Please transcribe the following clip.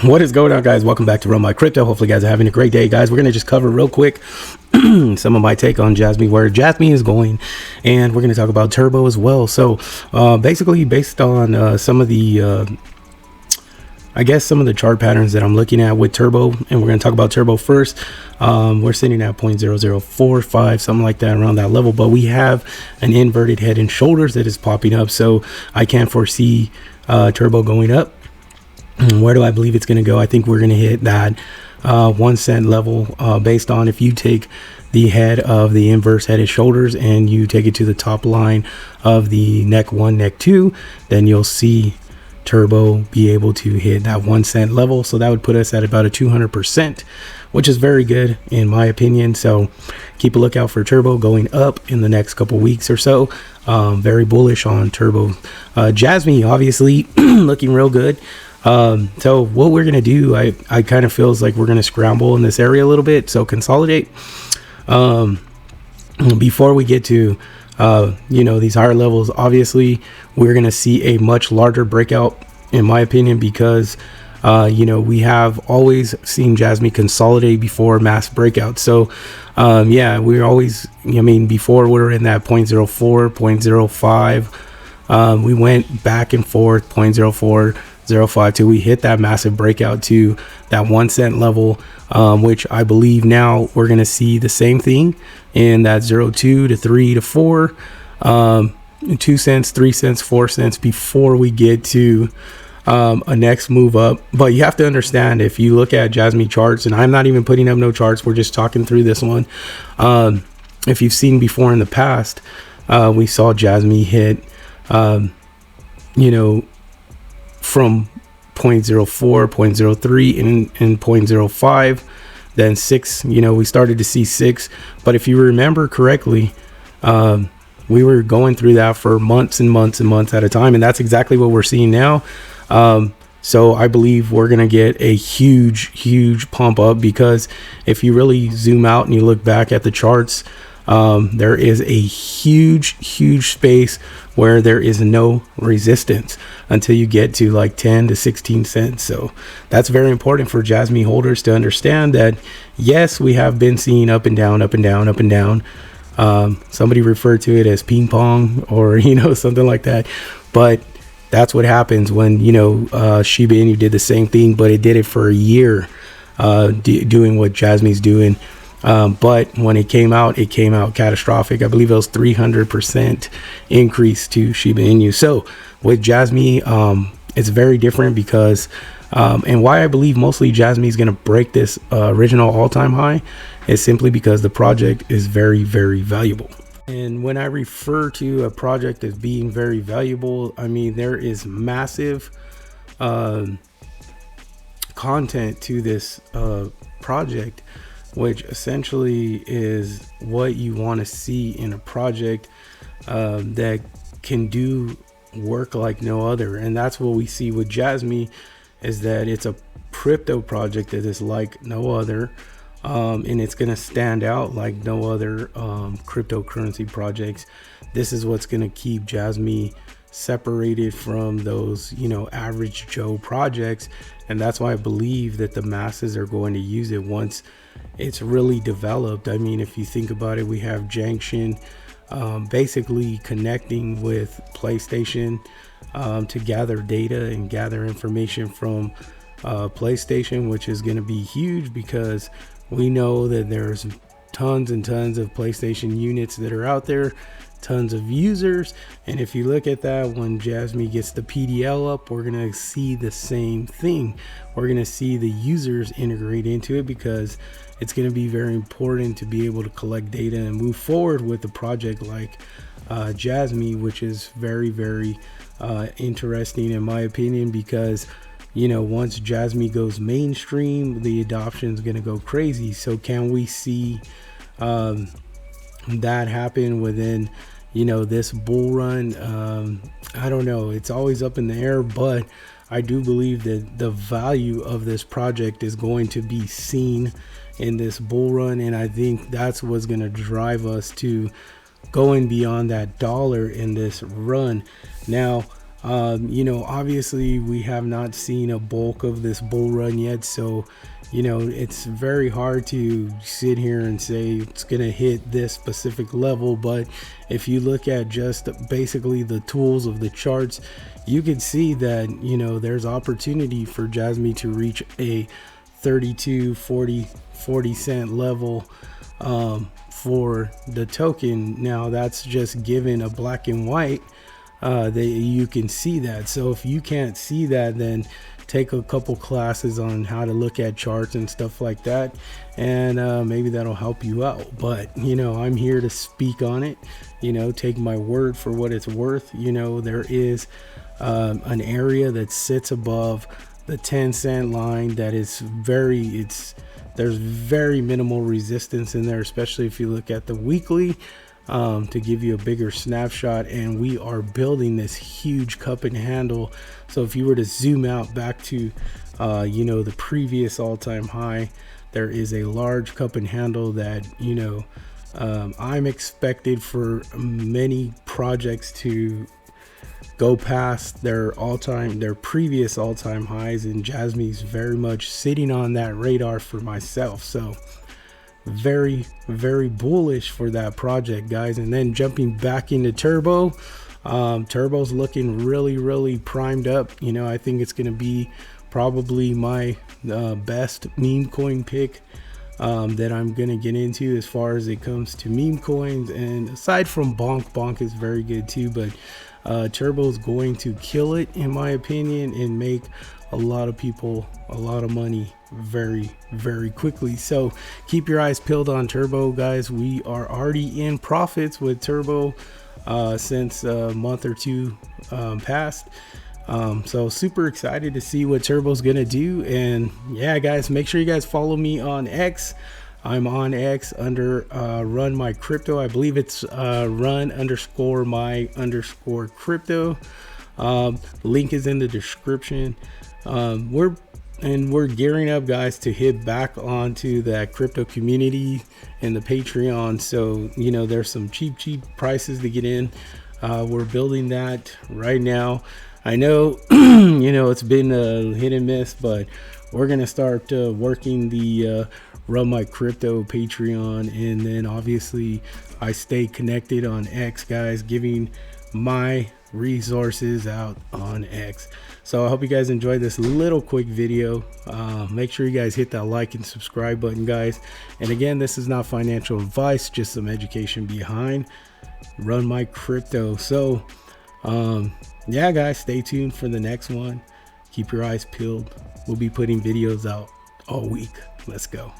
What is going on, guys? Welcome back to Run My Crypto. Hopefully you guys are having a great day, guys. We're going to just cover real quick some of my take on Jasmy, where Jasmy is going, and we're going to talk about Turbo as well. So basically based on some of the I guess some of the chart patterns that I'm looking at with Turbo, and we're going to talk about Turbo first. We're sitting at 0.0045, something like that, around that level, but we have an inverted head and shoulders that is popping up, so I can't foresee Turbo going up. Where do I believe it's going to go? I think we're going to hit that 1 cent level based on if you take the head of the inverse head and shoulders and you take it to the top line of the neck 1, neck 2, then you'll see Turbo be able to hit that 1 cent level. So that would put us at about a 200%, which is very good in my opinion. So keep a lookout for Turbo going up in the next couple weeks or so. Very bullish on Turbo. Jasmy obviously looking real good. So what we're going to do, I kind of feels like we're going to scramble in this area a little bit. So consolidate, before we get to, these higher levels. Obviously we're going to see a much larger breakout in my opinion, because, we have always seen Jasmy consolidate before mass breakout. So, we're always, before we were in that 0.04, 0.05, we went back and forth 0.04, 0.5 till we hit that massive breakout to that 1 cent level, which I believe now we're going to see the same thing in that 0.2 to 3 to 4, 2 cents, 3 cents, 4 cents before we get to a next move up. But you have to understand, if you look at Jasmy charts, and I'm not even putting up no charts, we're just talking through this one. If you've seen before in the past, we saw Jasmy hit, from 0.04, 0.03 and 0.05, then 6, we started to see 6. But if you remember correctly, we were going through that for months and months and months at a time, and that's exactly what we're seeing now. So I believe we're going to get a huge pump up, because if you really zoom out and you look back at the charts, there is a huge space where there is no resistance until you get to like 10 to 16 cents. So that's very important for Jasmy holders to understand that, yes, we have been seeing up and down, up and down, up and down. Somebody referred to it as ping pong or, something like that. But that's what happens when, Shiba Inu did the same thing, but it did it for a year, doing what Jasmy's doing. But when it came out catastrophic. I believe it was 300% increase to Shiba Inu. So with Jasmy, it's very different because, and why I believe mostly Jasmy is going to break this original all-time high is simply because the project is very valuable. And when I refer to a project as being very valuable, I mean there is massive content to this project, which essentially is what you want to see in a project that can do work like no other. And that's what we see with Jasmy, is that it's a crypto project that is like no other, and it's going to stand out like no other cryptocurrency projects. This is what's going to keep Jasmy separated from those average Joe projects, and that's why I believe that the masses are going to use it once it's really developed. I mean, if you think about it, we have Junction basically connecting with PlayStation to gather data and gather information from PlayStation, which is going to be huge because we know that there's tons and tons of PlayStation units that are out there, tons of users. And if you look at that, when Jasmy gets the PDL up, we're going to see the same thing. We're going to see the users integrate into it, because it's going to be very important to be able to collect data and move forward with a project like Jasmy, which is very interesting in my opinion, because once Jasmy goes mainstream, the adoption is going to go crazy. So can we see that happen within this bull run? I don't know, it's always up in the air, but I do believe that the value of this project is going to be seen in this bull run, and I think that's what's going to drive us to going beyond that dollar in this run. Now You know, obviously we have not seen a bulk of this bull run yet, so you know, it's very hard to sit here and say it's gonna hit this specific level. But if you look at just basically the tools of the charts, you can see that, you know, there's opportunity for Jasmy to reach a 32 40 cent level for the token. Now that's just given a black and white that you can see that. So if you can't see that, then take a couple classes on how to look at charts and stuff like that, and maybe that'll help you out. But you know, I'm here to speak on it. You know, take my word for what it's worth. You know, there is an area that sits above the 10-cent line that is there's very minimal resistance in there, especially if you look at the weekly, to give you a bigger snapshot. And we are building this huge cup and handle. So if you were to zoom out back to you know, the previous all-time high, there is a large cup and handle that, you know, I'm expected for many projects to go past their previous all-time highs, and Jasmy's very much sitting on that radar for myself. So very bullish for that project, guys. And then jumping back into Turbo, Turbo's looking really primed up. You know, I think it's going to be probably my best meme coin pick that I'm going to get into as far as it comes to meme coins. And aside from Bonk is very good too, but Turbo's going to kill it in my opinion and make a lot of people a lot of money very quickly. So keep your eyes peeled on Turbo, guys. We are already in profits with Turbo since a month or two past. So super excited to see what Turbo's gonna do. And yeah, guys, make sure you guys follow me on X. I'm on X under run my crypto. I believe it's run_my_crypto. Link is in the description. We're gearing up, guys, to hit back onto that crypto community and the Patreon. So you know, there's some cheap prices to get in. We're building that right now. I know you know, it's been a hit and miss, but we're gonna start working the Run My Crypto Patreon, and then obviously I stay connected on X, guys, giving my resources out on X. So I hope you guys enjoyed this little quick video. Make sure you guys hit that like and subscribe button, guys. And again, this is not financial advice, just some education behind Run My Crypto. So yeah, guys, stay tuned for the next one. Keep your eyes peeled. We'll be putting videos out all week. Let's go.